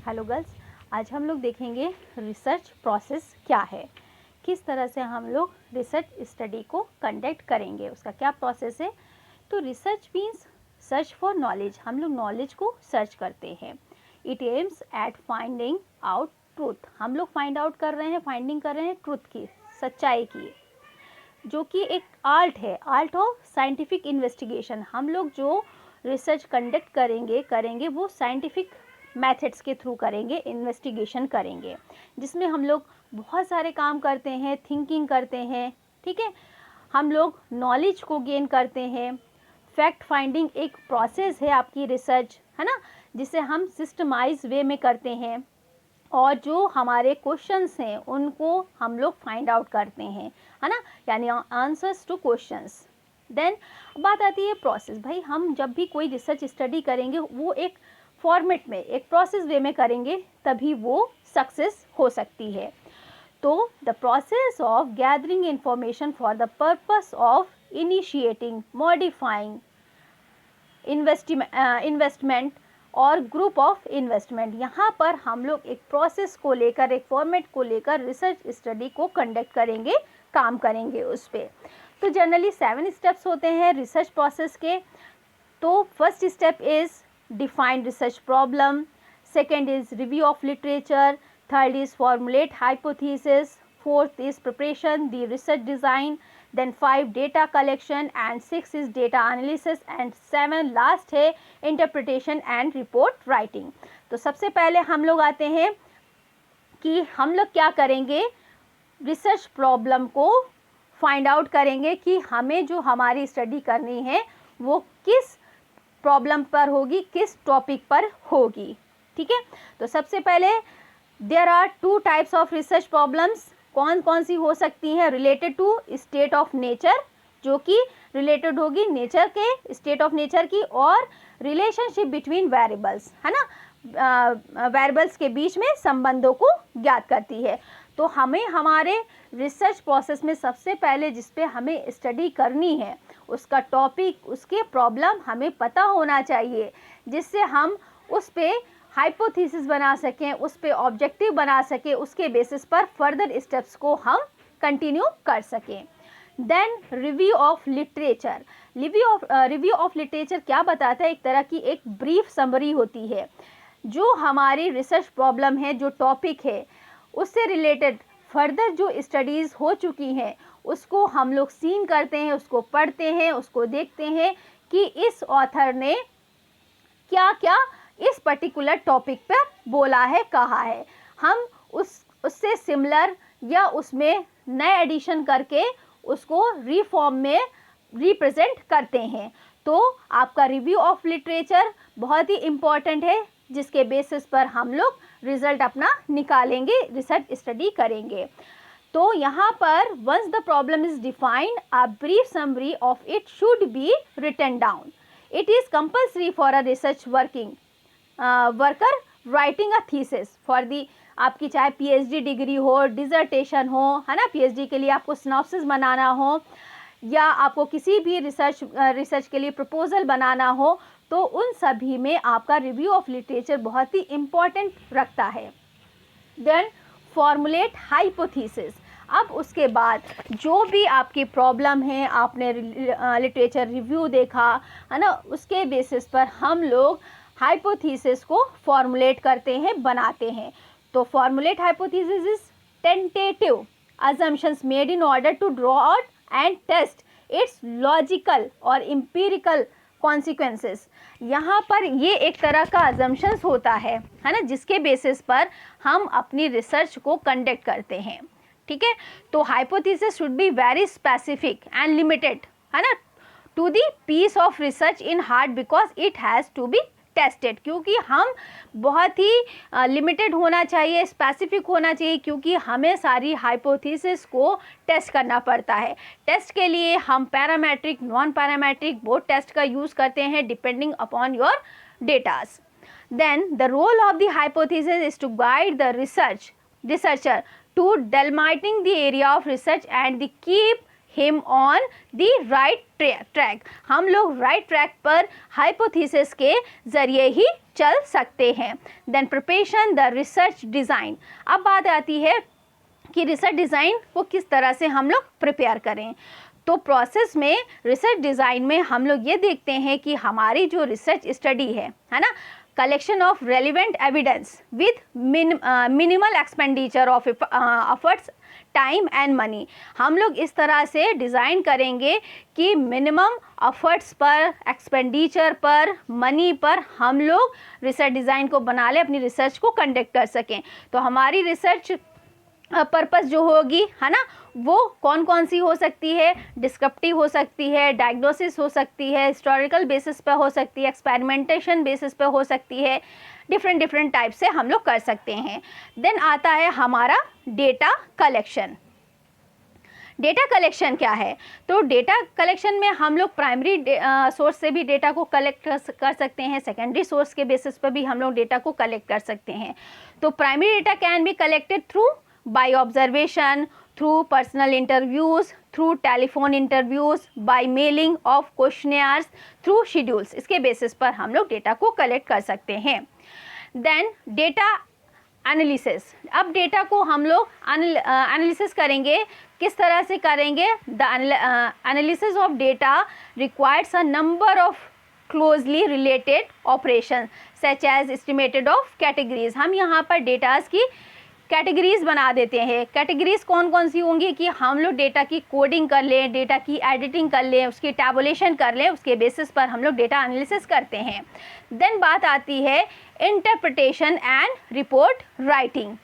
Hello girls, आज हम लोग देखेंगे रिसर्च प्रोसेस क्या है, किस तरह से हम लोग रिसर्च स्टडी को कंडक्ट करेंगे, उसका क्या प्रोसेस है। तो research means search for knowledge, हम लोग नॉलेज को सर्च करते हैं। It aims at finding out truth, हम लोग फाइंड आउट कर रहे हैं, फाइंडिंग कर रहे हैं ट्रूथ की, सच्चाई की, जो कि एक आर्ट है, आर्ट ऑफ साइंटिफिक इन्वेस्टिगेशन। हम लोग जो रिसर्च कंडक्ट करेंगे वो साइंटिफिक मेथड्स के थ्रू करेंगे, इन्वेस्टिगेशन करेंगे, जिसमें हम लोग बहुत सारे काम करते हैं, थिंकिंग करते हैं, ठीक है। हम लोग नॉलेज को गेन करते हैं। फैक्ट फाइंडिंग एक प्रोसेस है आपकी रिसर्च, है ना, जिसे हम सिस्टमाइज वे में करते हैं और जो हमारे क्वेश्चंस हैं उनको हम लोग फाइंड आउट करते हैं, है ना, यानी आंसर्स टू क्वेश्चंस। देन बात आती है प्रोसेस। भाई हम जब भी कोई रिसर्च स्टडी करेंगे वो एक फॉर्मेट में, एक प्रोसेस वे में करेंगे, तभी वो सक्सेस हो सकती है। तो the process of gathering information for the purpose of initiating, modifying investment और ग्रुप ऑफ इन्वेस्टमेंट, यहाँ पर हम लोग एक प्रोसेस को लेकर, एक फॉर्मेट को लेकर रिसर्च स्टडी को कंडक्ट करेंगे, काम करेंगे उस पर। तो जनरली 7 स्टेप्स होते हैं रिसर्च प्रोसेस के। तो first step is define research problem, second is review of literature, third is formulate hypothesis, fourth is preparation the research design, then 5 data collection and 6 is data analysis and 7 last है interpretation and report writing। तो सबसे पहले हम लोग आते हैं कि हम लोग क्या करेंगे, रिसर्च प्रॉब्लम को फाइंड आउट करेंगे कि हमें जो हमारी स्टडी करनी है वो किस प्रॉब्लम पर होगी, किस टॉपिक पर होगी, ठीक है। तो सबसे पहले there are 2 types of research problems. कौन कौन सी हो सकती हैं, related to state of nature, जो कि रिलेटेड होगी नेचर के, स्टेट ऑफ नेचर की, और रिलेशनशिप बिटवीन वेरिएबल्स, है ना, वेरिएबल्स के बीच में संबंधों को ज्ञात करती है। तो हमें हमारे रिसर्च प्रोसेस में सबसे पहले जिस पे हमें स्टडी करनी है उसका टॉपिक, उसके प्रॉब्लम हमें पता होना चाहिए, जिससे हम उस पे हाइपोथेसिस बना सकें, उस पे ऑब्जेक्टिव बना सकें, उसके बेसिस पर फर्दर स्टेप्स को हम कंटिन्यू कर सकें। Then review of literature. Review of literature क्या बताता है, एक तरह की एक ब्रीफ समरी होती है, जो हमारी रिसर्च प्रॉब्लम है, जो टॉपिक है, उससे रिलेटेड फर्दर जो स्टडीज़ हो चुकी हैं उसको हम लोग सीन करते हैं, उसको पढ़ते हैं, उसको देखते हैं कि इस ऑथर ने क्या क्या इस पर्टिकुलर टॉपिक पर बोला है, कहा है। हम उससे सिमिलर या उसमें नए एडिशन करके उसको रीफॉर्म में रिप्रेजेंट करते हैं। तो आपका रिव्यू ऑफ लिटरेचर बहुत ही इम्पॉर्टेंट है, जिसके बेसिस पर हम लोग रिजल्ट अपना निकालेंगे, रिसर्च स्टडी करेंगे। तो यहाँ पर once the problem is defined, a brief summary of it should be written down. It is compulsory for a research worker writing a thesis for the, आपकी चाहे पीएचडी डिग्री हो, dissertation हो, है ना, पीएचडी के लिए आपको सिनॉप्सिस बनाना हो, या आपको किसी भी रिसर्च के लिए प्रपोजल बनाना हो, तो उन सभी में आपका रिव्यू ऑफ लिटरेचर बहुत ही इम्पॉर्टेंट रखता है। Then formulate hypothesis. अब उसके बाद जो भी आपकी प्रॉब्लम है, आपने लिटरेचर रिव्यू देखा, है ना, उसके बेसिस पर हम लोग हाइपोथेसिस को फॉर्मुलेट करते हैं, बनाते हैं। तो formulate hypothesis is tentative assumptions made in order to draw out and test its logical और empirical consequences। यहाँ पर ये एक तरह का assumptions होता है ना, जिसके बेसिस पर हम अपनी रिसर्च को कंडक्ट करते हैं, ठीक है। तो hypothesis should be very specific and limited, है ना, to the piece of research in heart, because it has to be tested, क्योंकि हम बहुत ही लिमिटेड होना चाहिए, स्पेसिफिक होना चाहिए, क्योंकि हमें सारी हाइपोथेसिस को टेस्ट करना पड़ता है। टेस्ट के लिए हम parametric, non parametric both test का यूज़ करते हैं, depending upon your datas. Then the role of the hypothesis is to guide the researcher to delimiting the area of research and the keep him on the right track. हम लोग right track पर hypothesis के ज़रिए ही चल सकते हैं। Then preparation the research design. अब बात आती है कि रिसर्च डिज़ाइन को किस तरह से हम लोग प्रिपेयर करें। तो प्रोसेस में रिसर्च डिज़ाइन में हम लोग ये देखते हैं कि हमारी जो रिसर्च स्टडी है ना, collection of relevant evidence with minimal expenditure of efforts, time and money. हम लोग इस तरह से डिज़ाइन करेंगे कि मिनिमम एफर्ट्स पर, एक्सपेंडिचर पर, मनी पर हम लोग रिसर्च डिज़ाइन को बना ले, अपनी रिसर्च को कंडक्ट कर सकें। तो हमारी रिसर्च पर्पस जो होगी है ना, वो कौन कौन सी हो सकती है, डिस्क्रिप्टिव हो सकती है, डायग्नोसिस हो सकती है, हिस्टोरिकल बेसिस पे हो सकती है, एक्सपेरिमेंटेशन बेसिस पे हो सकती है, डिफरेंट टाइप से हम लोग कर सकते हैं। देन आता है हमारा डेटा कलेक्शन। डेटा कलेक्शन क्या है? तो डेटा कलेक्शन में हम लोग प्राइमरी सोर्स से भी डेटा को कलेक्ट कर सकते हैं, सेकेंडरी सोर्स के बेसिस पर भी हम लोग डेटा को कलेक्ट कर सकते हैं। तो primary data can be collected through by observation, through personal interviews, through telephone interviews, by mailing of questionnaires, through schedules। इसके बेसिस पर हम लोग डेटा को कलेक्ट कर सकते हैं। Then data analysis. अब डेटा को हम लोग एनालिसिस करेंगे, किस तरह से करेंगे? The analysis of data requires a number of closely related operation such as estimated of categories. हम यहाँ पर डेटाज की कैटेगरीज बना देते हैं। कैटेगरीज कौन कौन सी होंगी कि हम लोग डेटा की कोडिंग कर लें, डेटा की एडिटिंग कर लें, उसकी टैबुलेशन कर लें, उसके बेसिस पर हम लोग डेटा एनालिसिस करते हैं। देन बात आती है इंटरप्रिटेशन एंड रिपोर्ट राइटिंग।